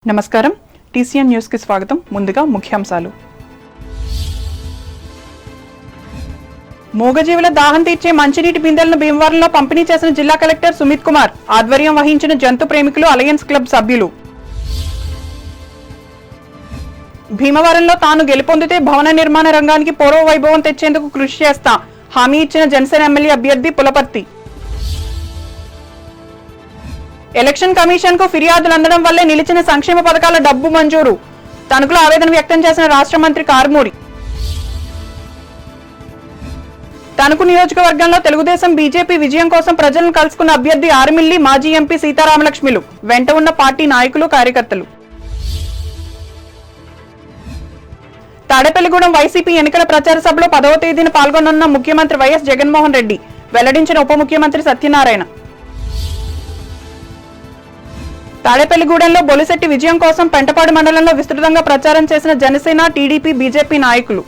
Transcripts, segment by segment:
నమస్కారం TCN news కి స్వాగతం. ముందుగా ముఖ్యాంశాలు. మూగజీవుల దాహం తీర్చే మంచినీటి బిందెలను భీమవరంలో పంపిణీ చేసిన జిల్లా కలెక్టర్ సుమిత్ కుమార్ ఆధ్వర్యం వహించిన జంతు ప్రేమికులు అలయన్స్ క్లబ్ సభ్యులు. భీమవరంలో తాను గెలుపొందితే భవన నిర్మాణ రంగానికి పూర్వ వైభవం తెచ్చేందుకు కృషి చేస్తా హామీ ఇచ్చిన జనసేన ఎమ్మెల్యే అభ్యర్థి పులపర్తి. ఎలక్షన్ కమిషన్ కు ఫిర్యాదులు అందడం వల్లే నిలిచిన సంక్షేమ పథకాల డబ్బు మంజూరు తణుకులో ఆవేదన వ్యక్తం చేసిన రాష్ట్ర మంత్రి కారుమూరి. తణుకు నియోజకవర్గంలో తెలుగుదేశం బీజేపీ విజయం కోసం ప్రజలను కలుసుకున్న అభ్యర్థి ఆర్మిల్లి మాజీ ఎంపీ సీతారామలక్ష్మిలు వెంట ఉన్న పార్టీ నాయకులు కార్యకర్తలు. తాడేపల్లిగూడెం వైసీపీ ఎన్నికల ప్రచార సభలో 10వ తేదీన పాల్గొనున్న ముఖ్యమంత్రి వైఎస్ జగన్మోహన్ రెడ్డి వెల్లడించిన ఉప ముఖ్యమంత్రి సత్యనారాయణ. తాడేపల్లిగూడెంలో బొలిశెట్టి విజయం కోసం పెంటపాడు మండలంలో విస్తృతంగా ప్రచారం చేసిన జనసేన టీడీపీ బీజేపీ నాయకులు.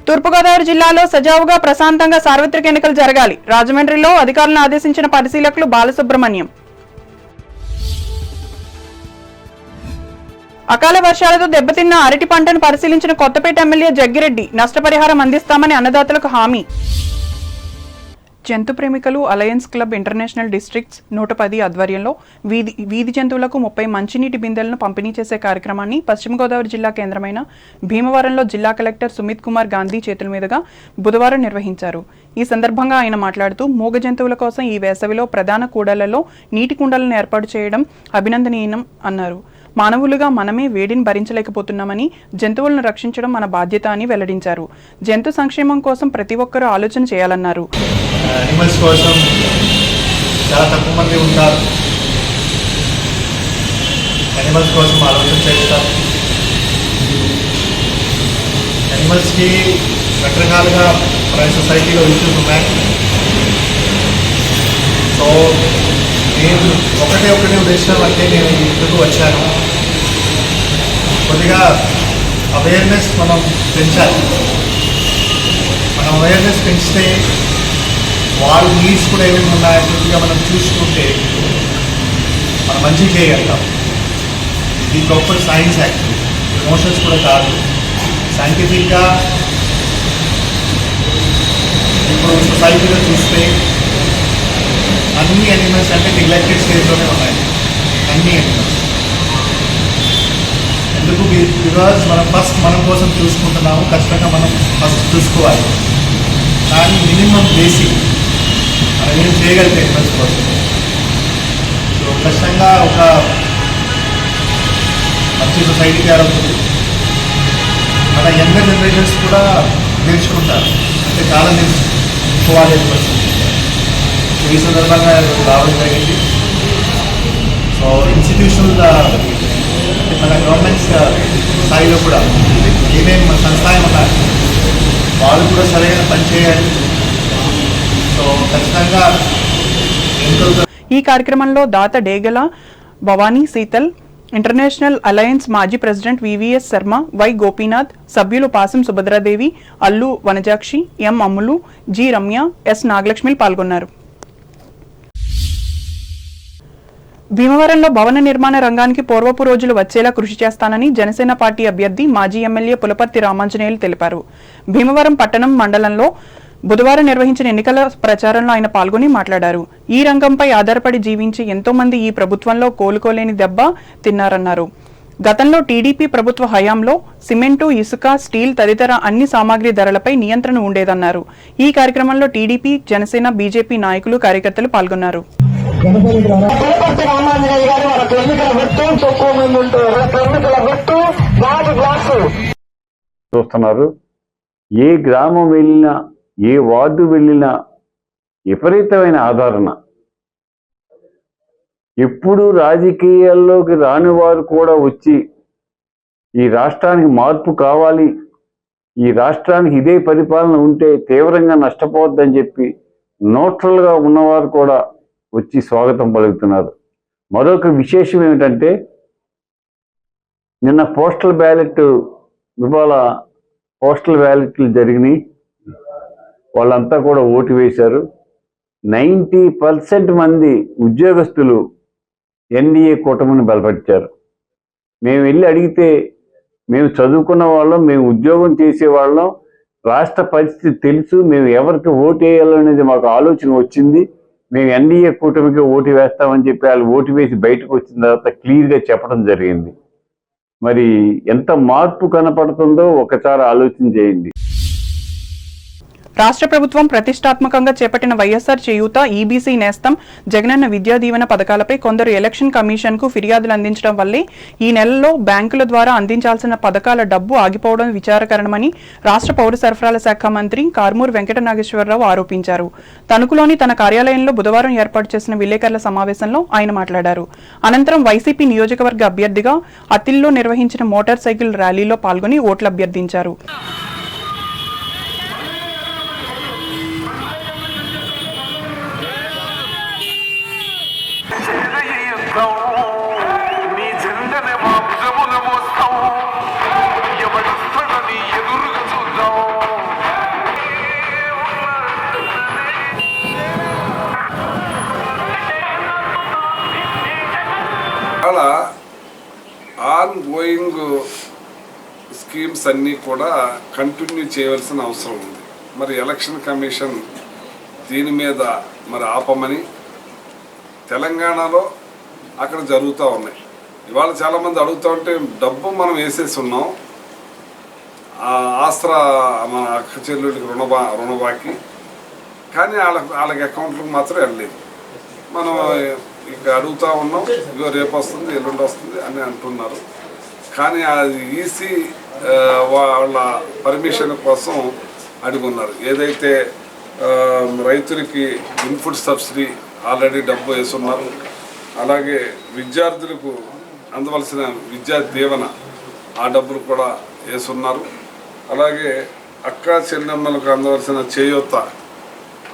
తూర్పుగోదావరి జిల్లాలో సజావుగా ప్రశాంతంగా సార్వత్రిక ఎన్నికలు జరగాలి రాజమండ్రిలో అధికారులను ఆదేశించిన పరిశీలకులు బాలసుబ్రహ్మణ్యం. అకాల వర్షాలతో దెబ్బతిన్న అరటి పంటను పరిశీలించిన కొత్తపేట ఎమ్మెల్యే జగ్గిరెడ్డి నష్టపరిహారం అందిస్తామని అన్నదాతలకు హామీ. జంతు ప్రేమికులు అలయన్స్ క్లబ్ ఇంటర్నేషనల్ డిస్ట్రిక్ట్స్ 110 ఆధ్వర్యంలో వీధి జంతువులకు 30 మంచినీటి బిందెలను పంపిణీ చేసే కార్యక్రమాన్ని పశ్చిమ గోదావరి జిల్లా కేంద్రమైన భీమవరంలో జిల్లా కలెక్టర్ సుమిత్ కుమార్ గాంధీ చేతుల మీదుగా బుధవారం నిర్వహించారు. ఈ సందర్భంగా ఆయన మాట్లాడుతూ మూగ జంతువుల కోసం ఈ వేసవిలో ప్రధాన కూడళ్లలో నీటి కుండలను ఏర్పాటు చేయడం అభినందనీయం అన్నారు. మానవులుగా మనమే వేడిని భరించలేకపోతున్నామని జంతువులను రక్షించడం మన బాధ్యత అని వెల్లడించారు. జంతు సంక్షేమం కోసం ప్రతి ఒక్కరూ ఆలోచన చేయాలన్నారు. యానిమల్స్ కోసం చాలా తక్కువ మంది ఉంటారు. యానిమల్స్ కోసం ఆలోచన చేస్తారు. యానిమల్స్కి రకరకాలుగా సొసైటీలో ఇష్యూస్ ఉన్నాయి. సో నేను ఒకటే ఉద్దేశం అంటే నేను ఇందుకు వచ్చాను. కొద్దిగా అవేర్నెస్ మనం పెంచాలి. మనం అవేర్నెస్ పెంచితే వాళ్ళ నీడ్స్ కూడా ఏమేమి ఉన్నాయో కొద్దిగా మనం చూసుకుంటే మనం మంచిగా చేయగలుగుతాం. ఇది ప్రాపర్ సైన్స్ యాక్చువల్లీ, ఎమోషన్స్ కూడా కాదు. సైంటిఫిక్గా ఇప్పుడు సొసైటీలో చూస్తే అన్ని యానిమల్స్ అంటే నెగ్లెక్టెడ్ స్టేజ్లోనే ఉన్నాయి. అన్ని యానిమల్స్ ఎందుకు? బికాజ్ మనం ఫస్ట్ మనం కోసం చూసుకుంటున్నాము. ఖచ్చితంగా మనం ఫస్ట్ చూసుకోవాలి. కానీ మినిమం బేసిక్ మనం ఏం చేయగలిగే యానిమల్స్ కోసం. సో ఖచ్చితంగా ఒక మంచి సొసైటీ తయారవుతుంది. మన యంగర్ జనరేషన్స్ కూడా నేర్చుకుంటారు. అంటే చాలా నేర్చుకోవాలి కోసం ఈ సందర్భంగా రావడం జరిగింది. సో ఇన్స్టిట్యూషనల్ మన గవర్నమెంట్స్ స్థాయిలో కూడా ఏమేమి మన సంస్థాయం ఉన్నాయి వాళ్ళు కూడా సరైన పని చేయాలి. సో ఖచ్చితంగా ఈ కార్యక్రమంలో దాత డేగల భవానీ శీతల్, ఇంటర్నేషనల్ అలయన్స్ మాజీ president VVS Sharma, Y Gopinath, సభ్యులు Pasam Subhadradevi, Allu Vanajakshi, M Ammulu, G Ramya, S నాగలక్ష్మిలు పాల్గొన్నారు. భీమవరంలో భవన నిర్మాణ రంగానికి పూర్వపు రోజులు వచ్చేలా కృషి చేస్తానని జనసేన పార్టీ అభ్యర్థి మాజీ ఎమ్మెల్యే పులపర్తి రామాంజనేయులు తెలిపారు. భీమవరం పట్టణం మండలంలో బుధవారం నిర్వహించిన ఎన్నికల ప్రచారంలో ఆయన పాల్గొని మాట్లాడారు. ఈ రంగంపై ఆధారపడి జీవించి ఎంతో మంది ఈ ప్రభుత్వంలో కోలుకోలేని దెబ్బ తిన్నారన్నారు. గతంలో టీడీపీ ప్రభుత్వ హయాంలో సిమెంటు, ఇసుక, స్టీల్ తదితర అన్ని సామాగ్రి ధరలపై నియంత్రణ ఉండేదన్నారు. ఈ కార్యక్రమంలో టీడీపీ, జనసేన, బీజేపీ నాయకులు, కార్యకర్తలు పాల్గొన్నారు. చూస్తున్నారు. ఏ గ్రామం వెళ్ళినా, ఏ వార్డు వెళ్ళినా విపరీతమైన ఆదరణ. ఎప్పుడు రాజకీయాల్లోకి రాని వారు కూడా వచ్చి ఈ రాష్ట్రానికి మార్పు కావాలి, ఈ రాష్ట్రానికి ఇదే పరిపాలన ఉంటే తీవ్రంగా నష్టపోద్దని చెప్పి న్యూట్రల్గా ఉన్నవారు కూడా వచ్చి స్వాగతం పలుకుతున్నారు. మరొక విశేషం ఏమిటంటే నిన్న పోస్టల్ బ్యాలెట్ ఇవాళ పోస్టల్ బ్యాలెట్లు జరిగినాయి. వాళ్ళంతా కూడా ఓటు వేశారు. 90% మంది ఉద్యోగస్తులు ఎన్డీఏ కూటమిని బలపరిచారు. మేము వెళ్ళి అడిగితే మేము చదువుకున్న వాళ్ళం, మేము ఉద్యోగం చేసేవాళ్ళం, రాష్ట్ర పరిస్థితి తెలుసు, మేము ఎవరికి ఓటు వేయాలనేది మాకు ఆలోచన వచ్చింది, మేము ఎన్డీఏ కూటమికి ఓటు వేస్తామని చెప్పి వాళ్ళు ఓటు వేసి బయటకు వచ్చిన తర్వాత క్లియర్గా చెప్పడం జరిగింది. మరి ఎంత మార్పు కనపడుతుందో ఒకసారి ఆలోచన చేయండి. రాష్ట్ర ప్రభుత్వం ప్రతిష్టాత్మకంగా చేపట్టిన వైఎస్ఆర్ చేయూత, ఈబీసీ నేస్తం, జగనన్న విద్యా దీవెన పథకాలపై కొందరు ఎలక్షన్ కమిషన్కు ఫిర్యాదులు అందించడం వల్లే ఈ నెలలో బ్యాంకుల ద్వారా అందించాల్సిన పథకాల డబ్బు ఆగిపోవడం విచారకరమని రాష్ట్ర పౌర సరఫరాల శాఖ మంత్రి కారుమూరి వెంకట నాగేశ్వరరావు ఆరోపించారు. తణుకులోని తన కార్యాలయంలో బుధవారం ఏర్పాటు చేసిన విలేకరుల సమావేశంలో ఆయన మాట్లాడారు. అనంతరం వైసీపీ నియోజకవర్గ అభ్యర్థిగా అతిల్లో నిర్వహించిన మోటార్ సైకిల్ ర్యాలీలో పాల్గొని ఓట్లు అభ్యర్థించారు. అలా ఆన్ గోయింగ్ స్కీమ్స్ అన్నీ కూడా కంటిన్యూ చేయవలసిన అవసరం ఉంది. మరి ఎలక్షన్ కమిషన్ దీని మీద మరి ఆపమని తెలంగాణలో అక్కడ జరుగుతూ ఉన్నాయి. ఇవాళ చాలామంది అడుగుతూ ఉంటే డబ్బు మనం వేసేసి ఉన్నాం, ఆస్త్రా మన అక్క చెల్లెళ్ళకి రుణబాకి, కానీ వాళ్ళకి అకౌంట్లకు మాత్రం వెళ్ళలేదు. మనం ఇక అడుగుతూ ఉన్నాం, ఇగో రేపు వస్తుంది, ఎల్లుండి వస్తుంది అని అంటున్నారు. కానీ అది ఈసీ వాళ్ళ పర్మిషన్ కోసం అడుగున్నారు. ఏదైతే రైతులకి ఇన్పుట్ సబ్సిడీ ఆల్రెడీ డబ్బు వేస్తున్నారు, అలాగే విద్యార్థులకు అందవలసిన విద్యా దీవెన ఆ డబ్బులు కూడా వేస్తున్నారు, అలాగే అక్క చెల్లెమ్మలకు అందవలసిన చేయూత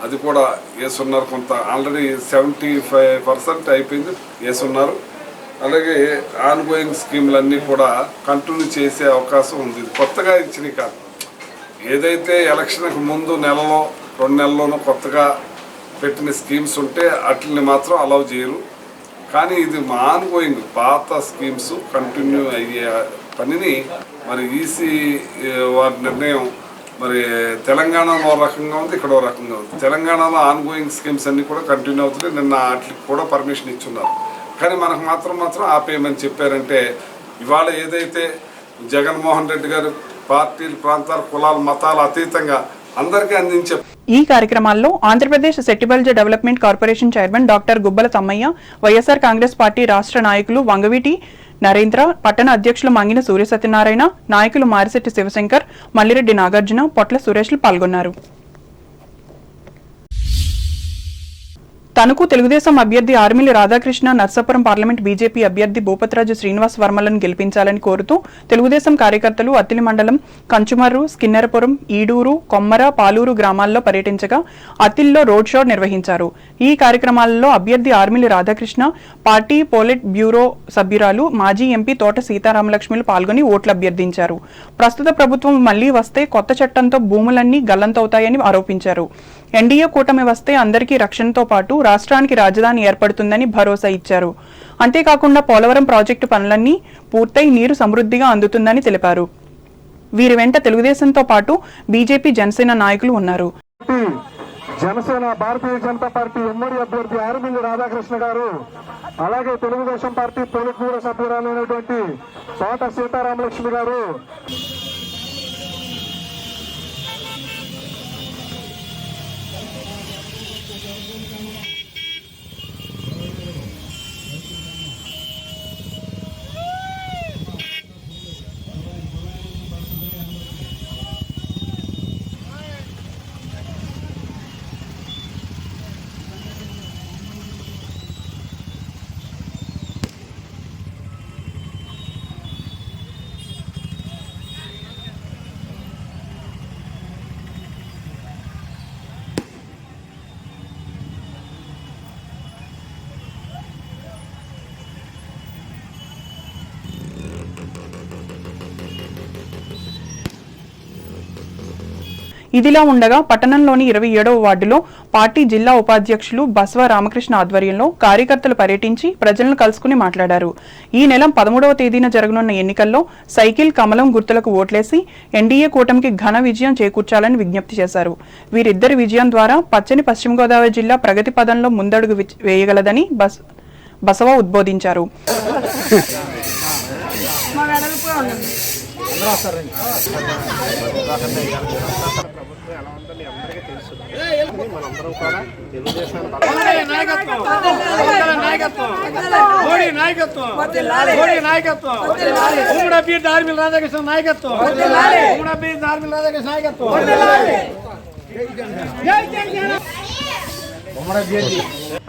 అది కూడా వేస్తున్నారు. కొంత ఆల్రెడీ 75% అయిపోయింది, వేస్తున్నారు. అలాగే ఆన్ గోయింగ్ స్కీమ్లన్నీ కూడా కంటిన్యూ చేసే అవకాశం ఉంది. కొత్తగా ఇచ్చినవి కాదు, ఏదైతే ఎలక్షన్కి ముందు నెలలో 2 నెలల్లోనూ కొత్తగా పెట్టిన స్కీమ్స్ ఉంటే వాటిని మాత్రం అలౌ చేయరు. కానీ ఇది మా ఆన్ గోయింగ్ పాత స్కీమ్స్ కంటిన్యూ అయ్యే పనిని మరి ఈసీ వారి నిర్ణయం మరి తెలంగాణలో రకంగా ఉంది, ఇక్కడ రకంగా ఉంది. తెలంగాణలో ఆన్ గోయింగ్ స్కీమ్స్ అన్నీ కూడా కంటిన్యూ అవుతున్నాయి. నిన్న వాటికి కూడా పర్మిషన్ ఇచ్చున్నారు. కానీ మనకు మాత్రం ఆపేయమని చెప్పారంటే ఇవాళ ఏదైతే జగన్మోహన్ రెడ్డి గారు పార్టీలు, ప్రాంతాలు, కులాలు, మతాలు అతీతంగా అందరికీ అందించే ఈ కార్యక్రమాల్లో Andhra Pradesh Settibalija development corporation chairman doctor గుబ్బల తమ్మయ్య, వైఎస్ఆర్ కాంగ్రెస్ పార్టీ రాష్ట్ర నాయకులు వంగవీటి నరేంద్ర, పట్టణ అధ్యక్షులు మంగిన సూర్య సత్యనారాయణ, నాయకులు మారిశెట్టి శివశంకర్, మల్లిరెడ్డి నాగార్జున, పొట్ల సురేష్లు పాల్గొన్నారు. తణుకు తెలుగుదేశం అభ్యర్థి ఆర్మిలి రాధాకృష్ణ, నర్సాపురం పార్లమెంట్ బీజేపీ అభ్యర్థి భూపతిరాజు శ్రీనివాస్ వర్మలను గెలిపించాలని కోరుతూ తెలుగుదేశం కార్యకర్తలు అత్తిలి మండలం కంచుమర్రు, స్కిన్నెరపురం, ఈడూరు, కొమ్మర, పాలూరు గ్రామాల్లో పర్యటించగా అత్తిలిలో రోడ్ షో నిర్వహించారు. ఈ కార్యక్రమాలలో అభ్యర్థి Arimilli Radhakrishna, party polit bureau సభ్యురాలు, మాజీ ఎంపీ తోట సీతారామలక్ష్మిలు పాల్గొని ఓట్లు అభ్యర్థించారు. ప్రస్తుత ప్రభుత్వం మళ్లీ వస్తే కొత్త చట్టంతో భూములన్నీ గల్లంతవుతాయని ఆరోపించారు. ఎన్డీఏ కూటమి వస్తే అందరికీ రక్షణతో పాటు రాష్ట్రానికి రాజధాని ఏర్పడుతుందని భరోసా ఇచ్చారు. అంతేకాకుండా పోలవరం ప్రాజెక్టు పనులన్నీ పూర్తయి నీరు సమృద్ధిగా అందుతుందని తెలిపారు. వీరి వెంట తెలుగుదేశంతో పాటు బీజేపీ, జనసేన నాయకులు ఉన్నారు. జనసేన భారతీయ జనతా పార్టీ ఉమ్మడి అభ్యర్థి ఆర్మిలి రాధాకృష్ణ గారు, అలాగే తెలుగుదేశం పార్టీ పోలిట్ బ్యూరో సభ్యురాలైనటువంటి తోట సీతారామలక్ష్మి గారు ఇదిలా ఉండగా పట్టణంలోని 27వ వార్డులో పార్టీ జిల్లా ఉపాధ్యక్షులు బసవ రామకృష్ణ ఆధ్వర్యంలో కార్యకర్తలు పర్యటించి ప్రజలను కలుసుకుని మాట్లాడారు. ఈ నెల 13వ తేదీన జరగనున్న ఎన్నికల్లో సైకిల్ కమలం గుర్తులకు ఓట్లేసి ఎన్డీఏ కూటమికి ఘన విజయం చేకూర్చాలని విజ్ఞప్తి చేశారు. వీరిద్దరి విజయం ద్వారా పచ్చని పశ్చిమ గోదావరి జిల్లా ప్రగతి పదంలో ముందడుగు వేయగలదని బసవ ఉద్బోధించారు.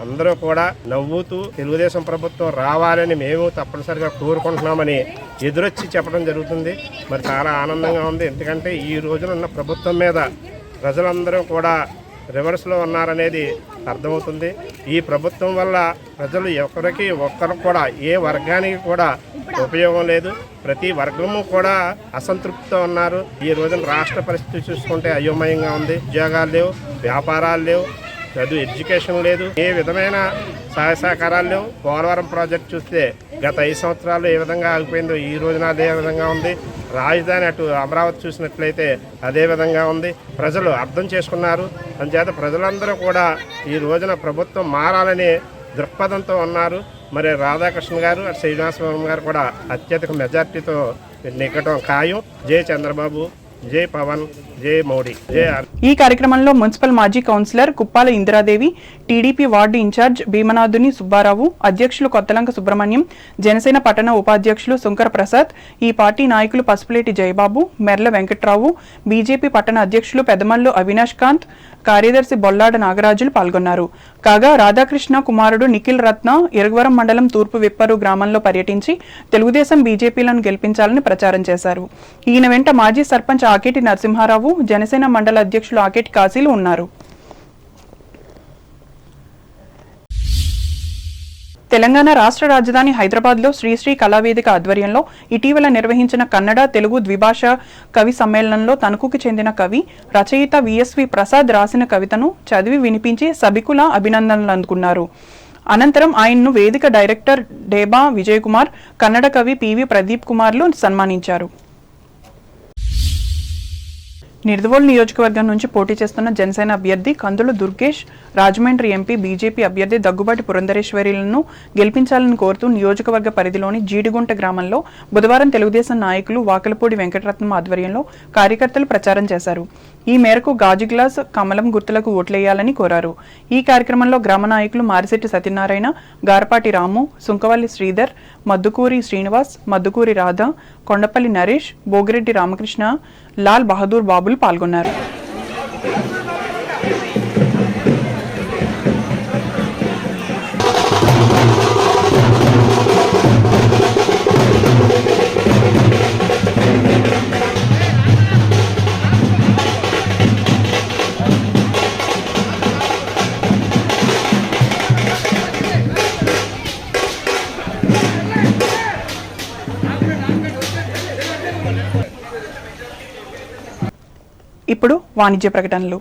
అందరూ కూడా నవ్వుతూ తెలుగుదేశం ప్రభుత్వం రావాలని మేము తప్పనిసరిగా కోరుకుంటున్నామని ఎదురొచ్చి చెప్పడం జరుగుతుంది. మరి చాలా ఆనందంగా ఉంది. ఎందుకంటే ఈ రోజున ఉన్న ప్రభుత్వం మీద ప్రజలందరూ కూడా రివర్స్లో ఉన్నారనేది అర్థమవుతుంది. ఈ ప్రభుత్వం వల్ల ప్రజలు ఒక్కరికి కూడా ఏ వర్గానికి కూడా ఉపయోగం లేదు. ప్రతి వర్గము కూడా అసంతృప్తితో ఉన్నారు. ఈ రోజున రాష్ట్ర పరిస్థితి చూసుకుంటే అయోమయంగా ఉంది. ఉద్యోగాలు లేవు, వ్యాపారాలు లేవు, చదువు ఎడ్యుకేషన్ లేదు, ఏ విధమైన సహాయ సహకారాలు లేవు. పోలవరం ప్రాజెక్ట్ చూస్తే గత 5 సంవత్సరాలు ఏ విధంగా ఆగిపోయిందో ఈ రోజున అదే విధంగా ఉంది. రాజధాని అటు అమరావతి చూసినట్లయితే అదే విధంగా ఉంది. ప్రజలు అర్థం చేసుకున్నారు. అందుచేత ప్రజలందరూ కూడా ఈ రోజున ప్రభుత్వం మారాలనే దృక్పథంతో ఉన్నారు. మరి రాధాకృష్ణ గారు, శ్రీనివాసరావు గారు కూడా అత్యధిక మెజార్టీతో నెగ్గటం ఖాయం. జై చంద్రబాబు, జై పవన్, జై మోడీ, జై. ఈ కార్యక్రమంలో మున్సిపల్ మాజీ councillor Kuppala Indiradevi, TDP ward incharge Bheemanathuni Subbarao, అధ్యక్షులు కొత్తలంక సుబ్రహ్మణ్యం, జనసేన పట్టణ ఉపాధ్యక్షులు శంకర ప్రసాద్, ఈ పార్టీ నాయకులు పసుపులేటి జయబాబు, మెర్ల వెంకట్రావు, బీజేపీ పట్టణ అధ్యక్షులు పెదమల్లు అవినాష్ కాంత్, కార్యదర్శి బొల్లాడ నాగరాజులు పాల్గొన్నారు. కాగా రాధాకృష్ణ కుమారుడు నిఖిల్ రత్న ఇరగవరం మండలం తూర్పు విప్పరు గ్రామంలో పర్యటించి తెలుగుదేశం బీజేపీలను గెలిపించాలని ప్రచారం చేశారు. ఈయన వెంట మాజీ సర్పంచ్ ఆకేటి నరసింహారావు, జనసేన మండల అధ్యక్షులు ఆకేటి కాశీలు ఉన్నారు. తెలంగాణ రాష్ట్ర రాజధాని హైదరాబాద్లో శ్రీశ్రీ కళావేదిక ఆధ్వర్యంలో ఇటీవల నిర్వహించిన కన్నడ తెలుగు ద్విభాష కవి సమ్మేళనంలో తణుకుకు చెందిన కవి రచయిత విఎస్వి ప్రసాద్ రాసిన కవితను చదివి వినిపించి సభికుల అభినందనలు అందుకున్నారు. అనంతరం ఆయన్ను వేదిక డైరెక్టర్ డేబా విజయ్ కుమార్, కన్నడ కవి పివి ప్రదీప్ కుమార్లు సన్మానించారు. నిర్దవోల్ నియోజకవర్గం నుంచి పోటీ చేస్తున్న జనసేన అభ్యర్థి కందులు దుర్గేష్, రాజమండ్రి ఎంపీ బీజేపీ అభ్యర్థి దగ్గుబాటి పురంధరేశ్వరిలను గెలిపించాలని కోరుతూ నియోజకవర్గ పరిధిలోని జీడిగుంట గ్రామంలో బుధవారం తెలుగుదేశం నాయకులు వాకలపూడి వెంకటరత్నం ఆధ్వర్యంలో కార్యకర్తలు ప్రచారం చేశారు. ఈ మేరకు గాజు గ్లాస్, కమలం గుర్తులకు ఓట్లేయాలని కోరారు. ఈ కార్యక్రమంలో గ్రామ నాయకులు మారిశెట్టి సత్యనారాయణ, గారపాటి రాము, సుంకవల్లి శ్రీధర్, మద్దుకూరి శ్రీనివాస్, మద్దుకూరి రాధ, కొండపల్లి నరేష్, బోగిరెడ్డి రామకృష్ణ, లాల్ బహదూర్ బాబులు పాల్గొన్నారు. ఇప్పుడు వాణిజ్య ప్రకటనలు.